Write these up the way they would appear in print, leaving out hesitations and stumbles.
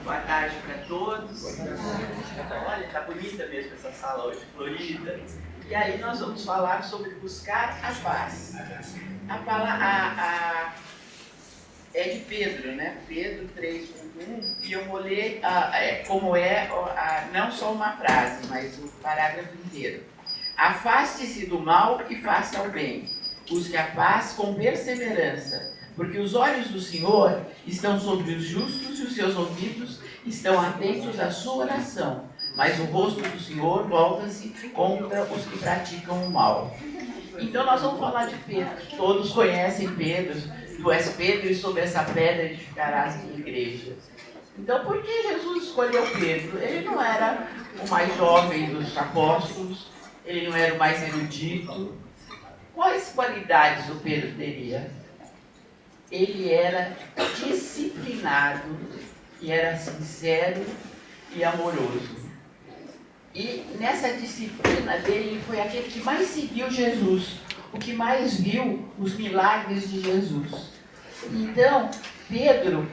Boa tarde para todos. Olha, tá bonita mesmo essa sala hoje, florida. E aí nós vamos falar sobre buscar a paz. A palavra é de Pedro, né? Pedro 3:1, e eu vou ler como não só uma frase, mas o parágrafo inteiro. Afaste-se do mal e faça o bem. Busque a paz com perseverança, porque os olhos do Senhor estão sobre os justos e os seus ouvidos estão atentos à sua oração. Mas o rosto do Senhor volta-se contra os que praticam o mal. Então nós vamos falar de Pedro. Todos conhecem Pedro. Tu és Pedro e sobre essa pedra edificarás a minha igreja. Então por que Jesus escolheu Pedro? Ele não era o mais jovem dos apóstolos, ele não era o mais erudito. Quais qualidades o Pedro teria? Ele era disciplinado e era sincero e amoroso. E nessa disciplina dele, ele foi aquele que mais seguiu Jesus, o que mais viu os milagres de Jesus. Então, Pedro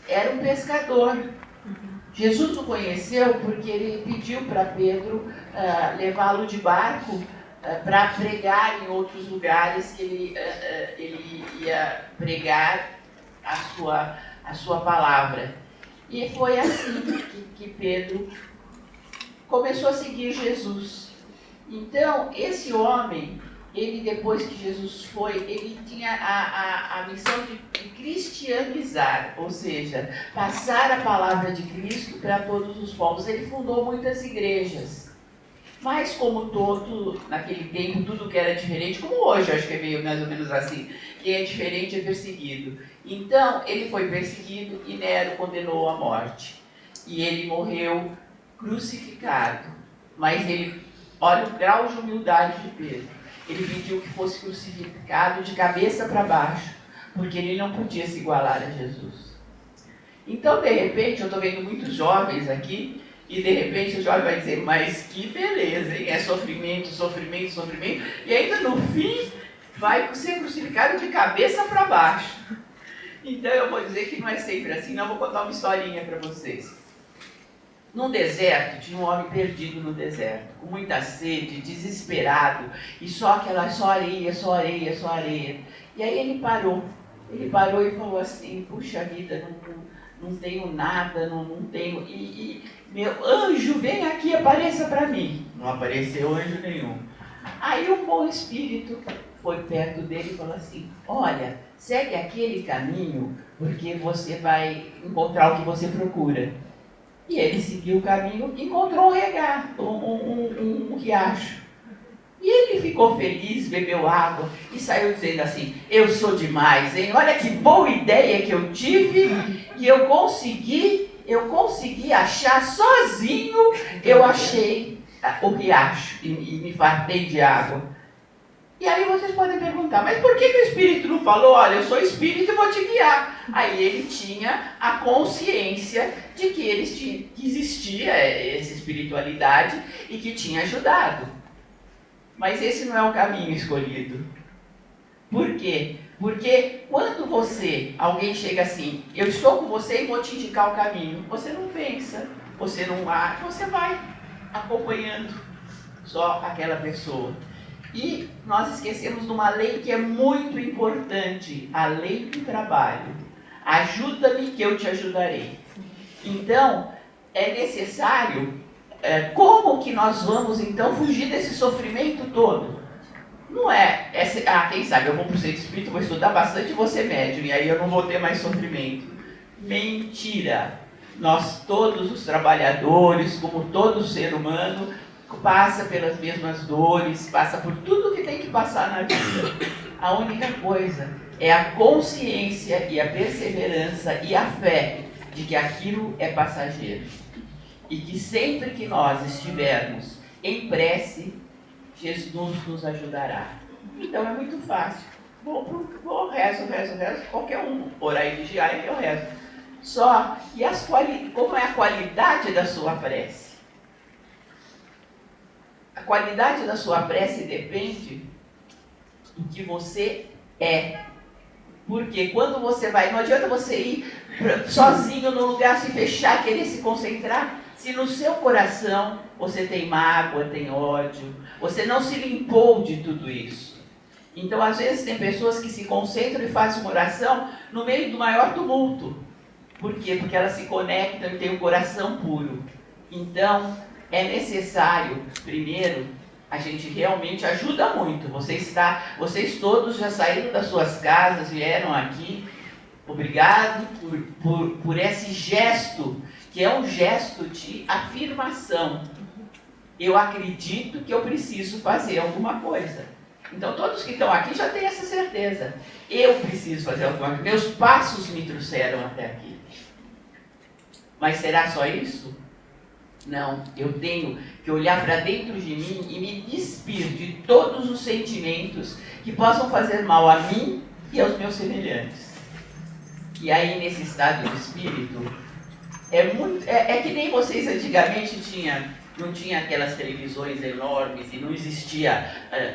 era um pescador. Jesus o conheceu porque ele pediu para Pedro levá-lo de barco para pregar em outros lugares, que ele ia pregar a sua palavra. E foi assim que Pedro começou a seguir Jesus. Então, esse homem, ele depois que Jesus foi, ele tinha a missão de cristianizar, ou seja, passar a palavra de Cristo para todos os povos. Ele fundou muitas igrejas. Mas como naquele tempo, tudo que era diferente, como hoje, acho que é meio mais ou menos assim, quem é diferente é perseguido. Então, ele foi perseguido e Nero condenou à morte. E ele morreu crucificado. Mas olha o grau de humildade de Pedro. Ele pediu que fosse crucificado de cabeça para baixo, porque ele não podia se igualar a Jesus. Então, de repente, eu estou vendo muitos jovens aqui, e de repente o jovem vai dizer, mas que beleza, hein? É sofrimento, sofrimento, sofrimento, e ainda no fim vai ser crucificado de cabeça para baixo. Então eu vou dizer que não é sempre assim, não. Vou contar uma historinha para vocês. Num deserto, tinha um homem perdido no deserto, com muita sede, desesperado, e só areia, só areia, só areia. E aí ele parou e falou assim, puxa vida, não tenho nada, não tenho... meu anjo, vem aqui, apareça para mim. Não apareceu anjo nenhum. Aí um bom espírito foi perto dele e falou assim, olha, segue aquele caminho, porque você vai encontrar o que você procura. E ele seguiu o caminho e encontrou um riacho. E ele ficou feliz, bebeu água e saiu dizendo assim, eu sou demais, hein? Olha que boa ideia que eu tive e eu consegui achar sozinho, eu achei o riacho e me fartei de água. E aí vocês podem perguntar, mas por que o Espírito não falou, olha, eu sou Espírito e vou te guiar? Aí ele tinha a consciência de que existia essa espiritualidade e que tinha ajudado. Mas esse não é o caminho escolhido. Por quê? Porque quando alguém chega assim, eu estou com você e vou te indicar o caminho, você não pensa, você não age, você vai acompanhando só aquela pessoa. E nós esquecemos de uma lei que é muito importante, a lei do trabalho. Ajuda-me que eu te ajudarei. Então, é necessário, como que nós vamos então fugir desse sofrimento todo? Não é, quem sabe, eu vou para o centro espírita, vou estudar bastante e vou ser médium, e aí eu não vou ter mais sofrimento. Mentira! Nós todos os trabalhadores, como todo ser humano, passa pelas mesmas dores, passa por tudo que tem que passar na vida. A única coisa é a consciência e a perseverança e a fé de que aquilo é passageiro. E que sempre que nós estivermos em prece, Jesus nos ajudará. Então é muito fácil. Vou rezo, qualquer um orar e vigiar, eu rezo. Só que como é a qualidade da sua prece? A qualidade da sua prece depende do que você é. Porque quando você vai, não adianta você ir sozinho no lugar, se fechar, querer se concentrar, se no seu coração você tem mágoa, tem ódio, você não se limpou de tudo isso. Então, às vezes, tem pessoas que se concentram e fazem uma oração no meio do maior tumulto. Por quê? Porque elas se conectam e têm um coração puro. Então, é necessário, primeiro, a gente realmente ajuda muito. Vocês todos já saíram das suas casas, vieram aqui. Obrigado por esse gesto, que é um gesto de afirmação. Eu acredito que eu preciso fazer alguma coisa. Então, todos que estão aqui já têm essa certeza. Eu preciso fazer alguma coisa. Meus passos me trouxeram até aqui. Mas será só isso? Não, eu tenho que olhar para dentro de mim e me despir de todos os sentimentos que possam fazer mal a mim e aos meus semelhantes. E aí, nesse estado de espírito, é que nem vocês antigamente não tinha aquelas televisões enormes e não existia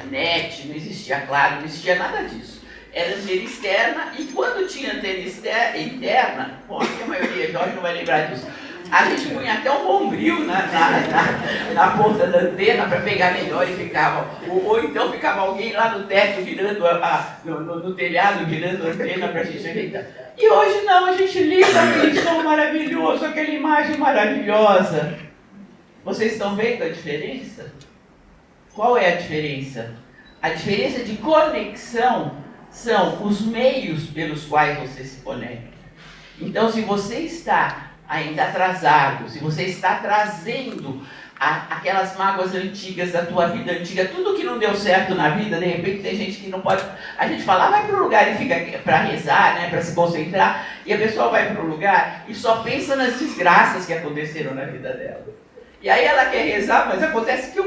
net, não existia claro, não existia nada disso. Era antena externa, e quando tinha antena interna, bom, aqui a maioria, Jorge não vai lembrar disso, a gente punha até um bombril na ponta da antena para pegar melhor e ficava. Ou então ficava alguém lá no teto virando, no telhado virando a antena para a gente ajeitar. E hoje não, a gente liga aquele som maravilhoso, aquela imagem maravilhosa. Vocês estão vendo a diferença? Qual é a diferença? A diferença de conexão são os meios pelos quais você se conecta. Então, se você está ainda atrasado, se você está trazendo aquelas mágoas antigas da tua vida antiga, tudo que não deu certo na vida, de repente tem gente que não pode. A gente fala, vai para o lugar e fica para rezar, né, para se concentrar, e a pessoa vai para o lugar e só pensa nas desgraças que aconteceram na vida dela. E aí ela quer rezar, mas acontece que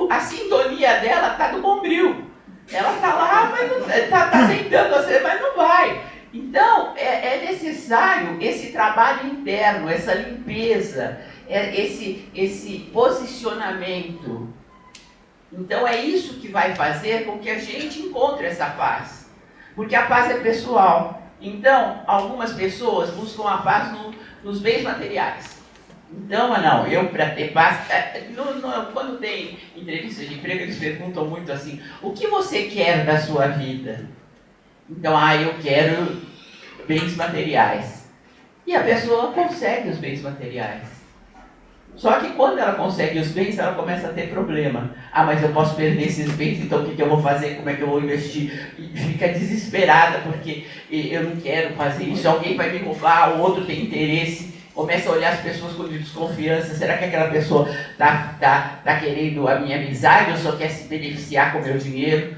a sintonia dela está no bombril. Ela está lá, mas está tentando fazer, mas não vai. Então, é necessário esse trabalho interno, essa limpeza, esse posicionamento. Então, é isso que vai fazer com que a gente encontre essa paz. Porque a paz é pessoal. Então, algumas pessoas buscam a paz nos bens materiais. Então, não, eu para ter paz... quando tem entrevista de emprego, eles perguntam muito assim, o que você quer da sua vida? Então, eu quero bens materiais. E a pessoa consegue os bens materiais. Só que quando ela consegue os bens, ela começa a ter problema. Mas eu posso perder esses bens, então o que eu vou fazer? Como é que eu vou investir? E fica desesperada, porque eu não quero fazer isso, alguém vai me roubar, o outro tem interesse. Começa a olhar as pessoas com desconfiança. Será que aquela pessoa está querendo a minha amizade ou só quer se beneficiar com o meu dinheiro?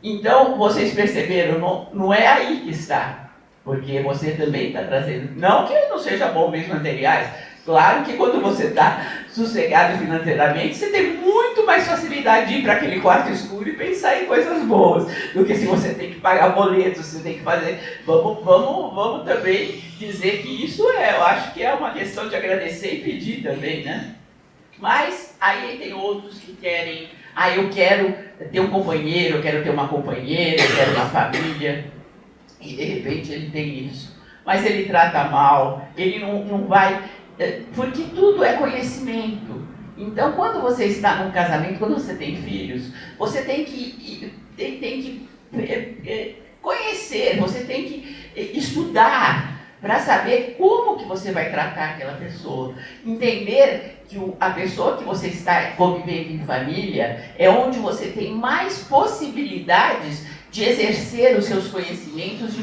Então, vocês perceberam, não é aí que está. Porque você também está trazendo. Não que não seja bom bens materiais. Claro que quando você está sossegado financeiramente, você tem muito mais facilidade de ir para aquele quarto escuro e pensar em coisas boas. Do que se você tem que pagar boletos, você tem que fazer... Vamos também dizer que isso eu acho que é uma questão de agradecer e pedir também, né? Mas aí tem outros que querem... eu quero ter um companheiro, eu quero ter uma companheira, eu quero uma família. E de repente ele tem isso. Mas ele trata mal, ele não vai... Porque tudo é conhecimento. Então, quando você está num casamento, quando você tem filhos, você tem que conhecer, você tem que estudar para saber como que você vai tratar aquela pessoa. Entender que a pessoa que você está convivendo em família é onde você tem mais possibilidades de exercer os seus conhecimentos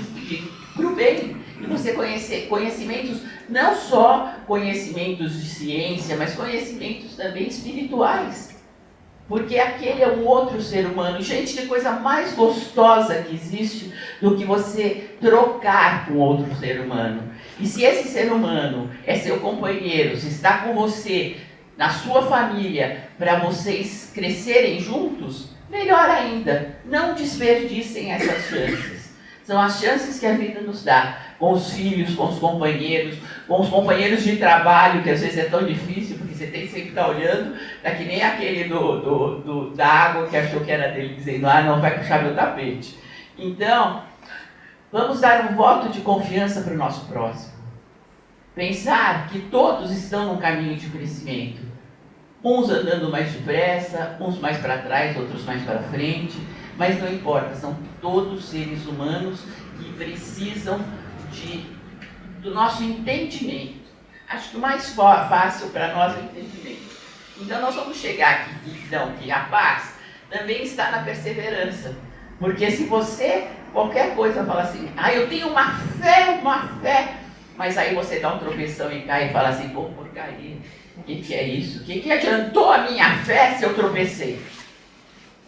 para o bem. E você conhecer conhecimentos, não só conhecimentos de ciência, mas conhecimentos também espirituais. Porque aquele é um outro ser humano. Gente, que coisa mais gostosa que existe do que você trocar com outro ser humano. E se esse ser humano é seu companheiro, se está com você, na sua família, para vocês crescerem juntos, melhor ainda, não desperdicem essas chances. São as chances que a vida nos dá, com os filhos, com os companheiros de trabalho, que às vezes é tão difícil, porque você tem que sempre estar olhando, que nem aquele da água que achou que era dele, dizendo, não vai puxar meu tapete. Então, Vamos dar um voto de confiança para o nosso próximo. Pensar que todos estão num caminho de crescimento. Uns andando mais depressa, uns mais para trás, outros mais para frente. Mas não importa, são todos seres humanos que precisam do nosso entendimento. Acho que o mais fácil para nós é o entendimento. Então nós vamos chegar aqui, então, que a paz também está na perseverança. Porque se você, qualquer coisa, fala assim, eu tenho uma fé, mas aí você dá um tropeção e cai e fala assim, pô, porcaria, o que é isso? O que adiantou a minha fé se eu tropecei?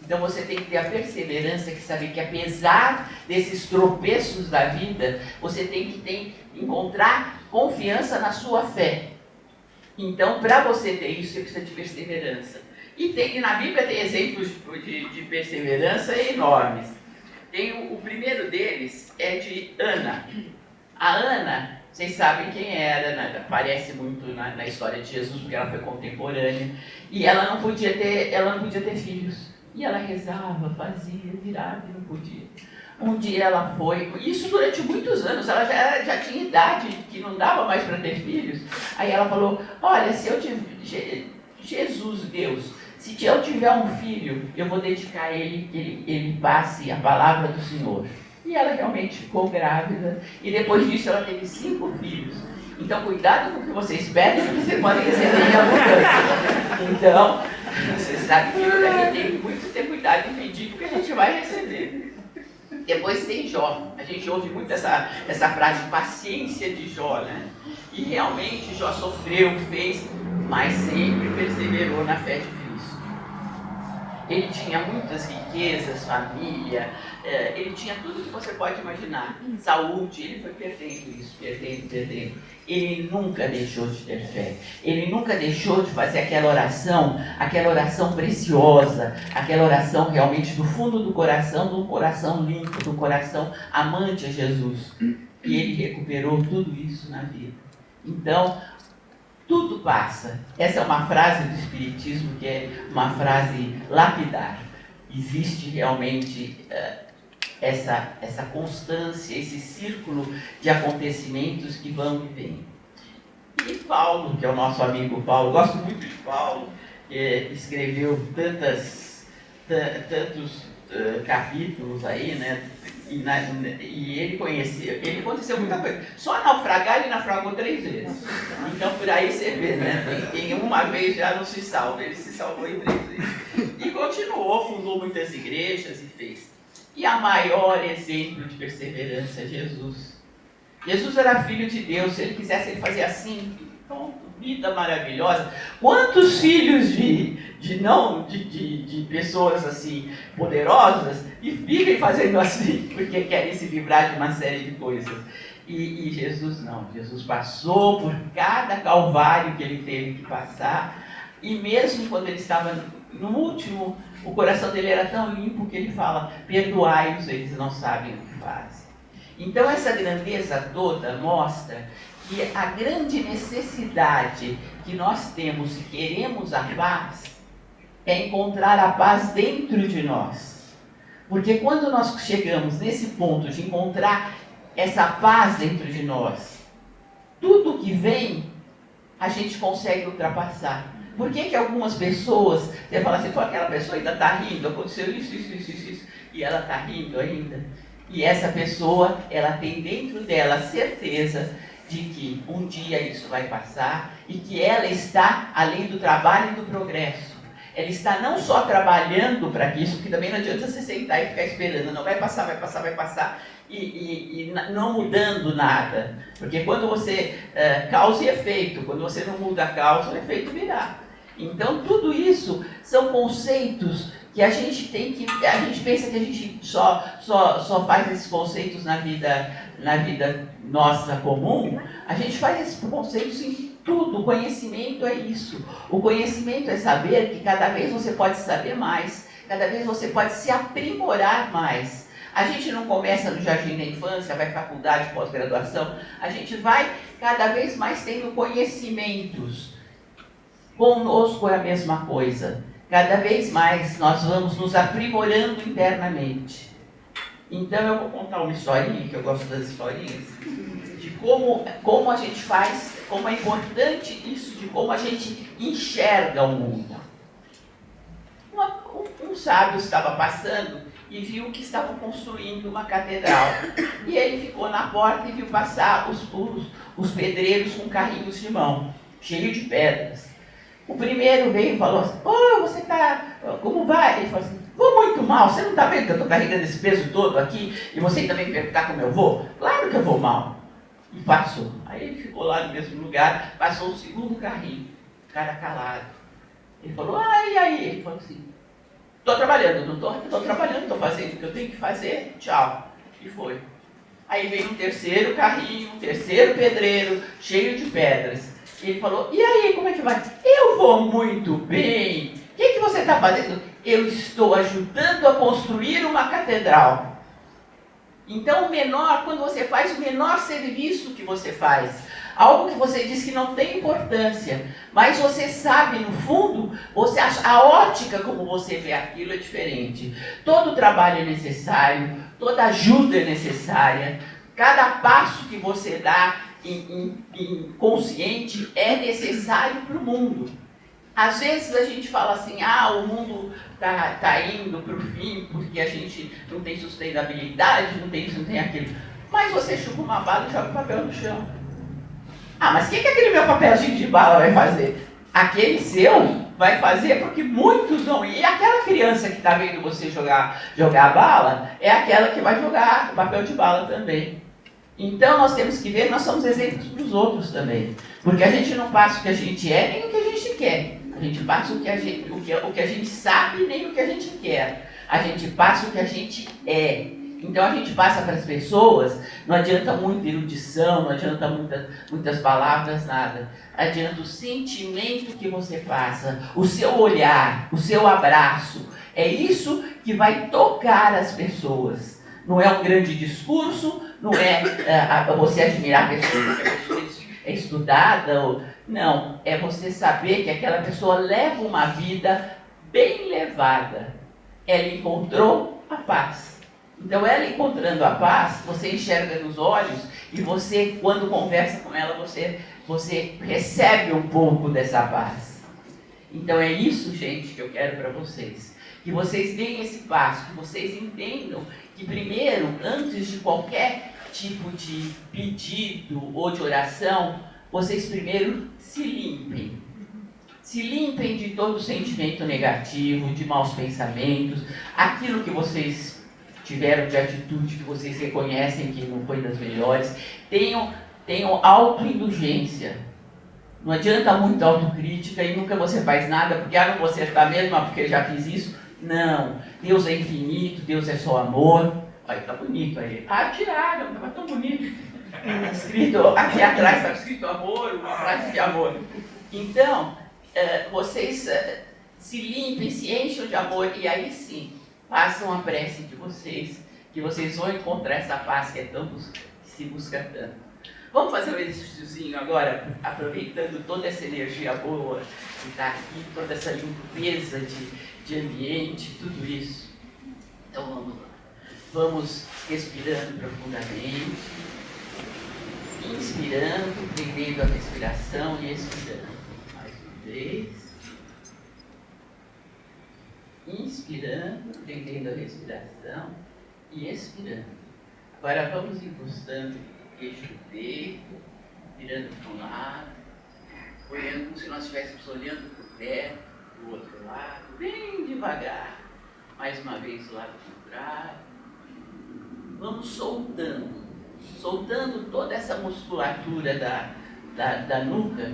Então você tem que ter a perseverança, que saber que apesar desses tropeços da vida, você tem que encontrar confiança na sua fé. Então, para você ter isso, você precisa de perseverança. E na Bíblia tem exemplos de perseverança enormes. O primeiro deles é de Ana. A Ana, vocês sabem quem era, né? Aparece muito na história de Jesus, porque ela foi contemporânea. E ela não podia ter filhos. E ela rezava, fazia, virava e não podia. Um dia ela foi, isso durante muitos anos, ela já tinha idade que não dava mais para ter filhos. Aí ela falou, olha, se eu tiver, Jesus, Deus, se eu tiver um filho, eu vou dedicar a ele, que ele passe a palavra do Senhor. E ela realmente ficou grávida, e depois disso ela teve 5 filhos. Então cuidado com o que vocês pedem, porque vocês podem receber em abundância. Então, vocês sabem que a gente tem muito ter cuidado em pedir, porque a gente vai receber. Depois tem Jó. A gente ouve muito essa frase, paciência de Jó, né? E realmente Jó sofreu, fez, mas sempre perseverou na fé de Cristo. Ele tinha muitas riquezas, família, ele tinha tudo que você pode imaginar. Saúde, ele foi perdendo isso, perdendo. Ele nunca deixou de ter fé. Ele nunca deixou de fazer aquela oração preciosa, aquela oração realmente do fundo do coração, de um coração limpo, de um coração amante a Jesus. E ele recuperou tudo isso na vida. Então, tudo passa. Essa é uma frase do Espiritismo que é uma frase lapidar. Existe realmente essa constância, esse círculo de acontecimentos que vão e vêm. E Paulo, que é o nosso amigo Paulo, gosto muito de Paulo, que escreveu tantos capítulos aí, né? E ele aconteceu muita coisa. Só naufragar, ele naufragou 3 vezes. Então por aí você vê, né? Em uma vez já não se salva, ele se salvou em 3 vezes. E continuou, fundou muitas igrejas e fez. E a maior exemplo de perseverança é Jesus. Jesus era filho de Deus, se ele quisesse ele fazia assim, pronto, vida maravilhosa. Quantos filhos de pessoas assim poderosas e vivem fazendo assim porque querem se livrar de uma série de coisas. E Jesus não, Jesus passou por cada calvário que ele teve que passar, e mesmo quando ele estava no último, o coração dele era tão limpo que ele fala, perdoai-os, eles não sabem o que fazem. Então essa grandeza toda mostra que a grande necessidade que nós temos se queremos a paz é encontrar a paz dentro de nós. Porque quando nós chegamos nesse ponto de encontrar essa paz dentro de nós, tudo que vem, a gente consegue ultrapassar. Por que algumas pessoas, você fala assim, aquela pessoa ainda está rindo, aconteceu isso, e ela está rindo ainda? E essa pessoa, ela tem dentro dela a certeza de que um dia isso vai passar e que ela está além do trabalho e do progresso. Ela está não só trabalhando para isso, porque também não adianta você sentar e ficar esperando, não, vai passar, e não mudando nada. Porque quando você causa e efeito, quando você não muda a causa, o efeito virá. Então tudo isso são conceitos que a gente pensa que a gente só faz esses conceitos na vida nossa comum. A gente faz esses conceitos em tudo. O conhecimento é isso. O conhecimento é saber que cada vez você pode saber mais, cada vez você pode se aprimorar mais. A gente não começa no jardim da infância, vai faculdade, pós-graduação, a gente vai cada vez mais tendo conhecimentos. Conosco é a mesma coisa. Cada vez mais nós vamos nos aprimorando internamente. Então eu vou contar uma historinha, que eu gosto das historinhas, de como a gente faz, como é importante isso, de como a gente enxerga o mundo. Um sábio estava passando e viu que estavam construindo uma catedral. E ele ficou na porta e viu passar os pedreiros com carrinhos de mão, cheio de pedras. O primeiro veio e falou assim: "Ô, você tá, como vai?" Ele falou assim: "Vou muito mal, você não está vendo que eu estou carregando esse peso todo aqui e você também me perguntar como eu vou? Claro que eu vou mal." E passou. Aí ele ficou lá no mesmo lugar, passou o segundo carrinho, o cara calado. Ele falou: "Ah, e aí?" Ele falou assim: "Estou trabalhando, não estou trabalhando, estou fazendo o que eu tenho que fazer, tchau." E foi. Aí veio um terceiro carrinho, um terceiro pedreiro, cheio de pedras. E ele falou: "E aí, como é que vai?" "Eu vou muito bem." "O que você está fazendo?" "Eu estou ajudando a construir uma catedral." Então, quando você faz o menor serviço que você faz, algo que você diz que não tem importância, mas você sabe, no fundo, a ótica como você vê aquilo é diferente. Todo trabalho é necessário, toda ajuda é necessária, cada passo que você dá consciente é necessário para o mundo. Às vezes a gente fala assim: o mundo tá indo para o fim porque a gente não tem sustentabilidade, não tem isso, não tem aquilo. Mas você chupa uma bala e joga o papel no chão. Mas o que aquele meu papelzinho de bala vai fazer? Aquele seu vai fazer porque muitos não. E aquela criança que está vendo você jogar a bala é aquela que vai jogar o papel de bala também. Então nós temos que ver, nós somos exemplos para os outros também. Porque a gente não passa o que a gente é, nem o que a gente quer. A gente passa o que a gente sabe, nem o que a gente quer. A gente passa o que a gente é. Então a gente passa para as pessoas, não adianta muita erudição, não adianta muitas palavras, nada. Adianta o sentimento que você passa, o seu olhar, o seu abraço. É isso que vai tocar as pessoas. Não é um grande discurso, não é você admirar a pessoa, porque a pessoa é estudada. Não, é você saber que aquela pessoa leva uma vida bem levada. Ela encontrou a paz. Então, ela encontrando a paz, você enxerga nos olhos e você, quando conversa com ela, você recebe um pouco dessa paz. Então, é isso, gente, que eu quero para vocês. Que vocês deem esse passo, que vocês entendam que primeiro, antes de qualquer tipo de pedido ou de oração, vocês primeiro se limpem. Se limpem de todo sentimento negativo, de maus pensamentos, aquilo que vocês tiveram de atitude, que vocês reconhecem que não foi das melhores. Tenham autoindulgência. Não adianta muito autocrítica e nunca você faz nada porque não vou acertar mesmo, porque eu já fiz isso. Não. Deus é infinito, Deus é só amor. Olha, tá bonito aí. Tiraram, estava tão bonito. Escrito, aqui atrás estava escrito amor, uma frase de amor. Então, vocês se limpem, se enchem de amor e aí sim, façam a prece de vocês, que vocês vão encontrar essa paz que se busca tanto. Vamos fazer um exercíciozinho agora, aproveitando toda essa energia boa que está aqui, toda essa limpeza de ambiente, tudo isso. Então vamos lá. Vamos respirando profundamente, inspirando, prendendo a respiração e expirando. Mais uma vez. Inspirando, prendendo a respiração e expirando. Agora vamos encostando o queixo do peito, virando para um lado, olhando como se nós estivéssemos olhando para o pé, do outro lado, bem devagar. Mais uma vez o lado contrário. Vamos soltando toda essa musculatura da nuca,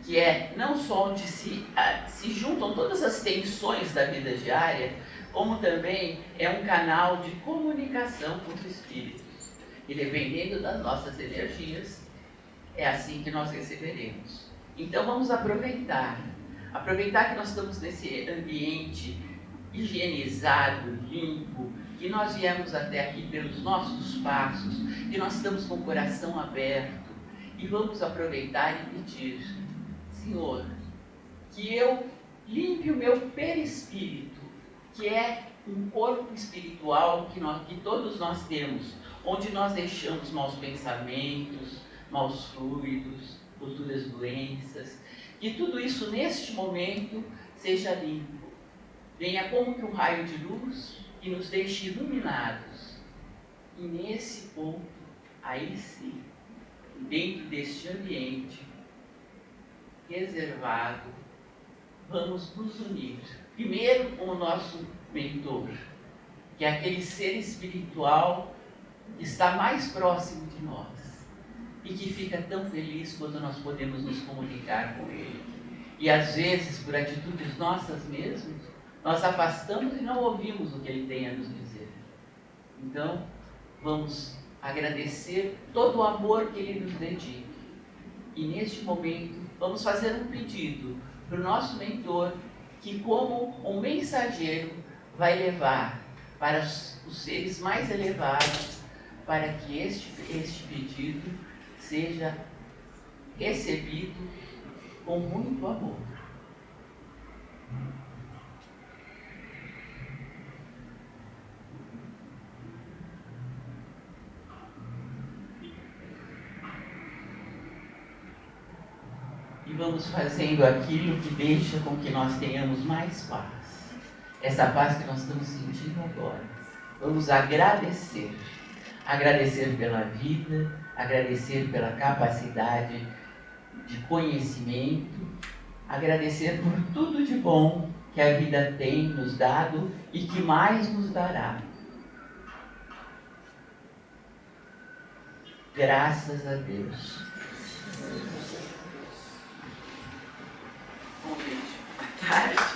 que é não só onde se juntam todas as tensões da vida diária, como também é um canal de comunicação com os espíritos. E dependendo das nossas energias, é assim que nós receberemos. Então vamos aproveitar que nós estamos nesse ambiente higienizado, limpo, que nós viemos até aqui pelos nossos passos, que nós estamos com o coração aberto, e vamos aproveitar e pedir: Senhor, que eu limpe o meu perispírito, que é um corpo espiritual que todos nós temos, onde nós deixamos maus pensamentos, maus fluidos, futuras doenças, que tudo isso neste momento seja limpo. Venha como que um raio de luz e nos deixe iluminados. E nesse ponto, aí sim, dentro deste ambiente reservado, vamos nos unir. Primeiro com o nosso mentor, que é aquele ser espiritual que está mais próximo de nós e que fica tão feliz quando nós podemos nos comunicar com ele. E às vezes, por atitudes nossas mesmas, nós afastamos e não ouvimos o que ele tem a nos dizer. Então, vamos agradecer todo o amor que ele nos dedica. E neste momento, vamos fazer um pedido para o nosso mentor, que como um mensageiro vai levar para os seres mais elevados, para que este pedido seja recebido com muito amor. E vamos fazendo aquilo que deixa com que nós tenhamos mais paz. Essa paz que nós estamos sentindo agora. Vamos agradecer. Agradecer pela vida, agradecer pela capacidade de conhecimento, agradecer por tudo de bom que a vida tem nos dado e que mais nos dará. Graças a Deus. Bom, gente, boa tarde.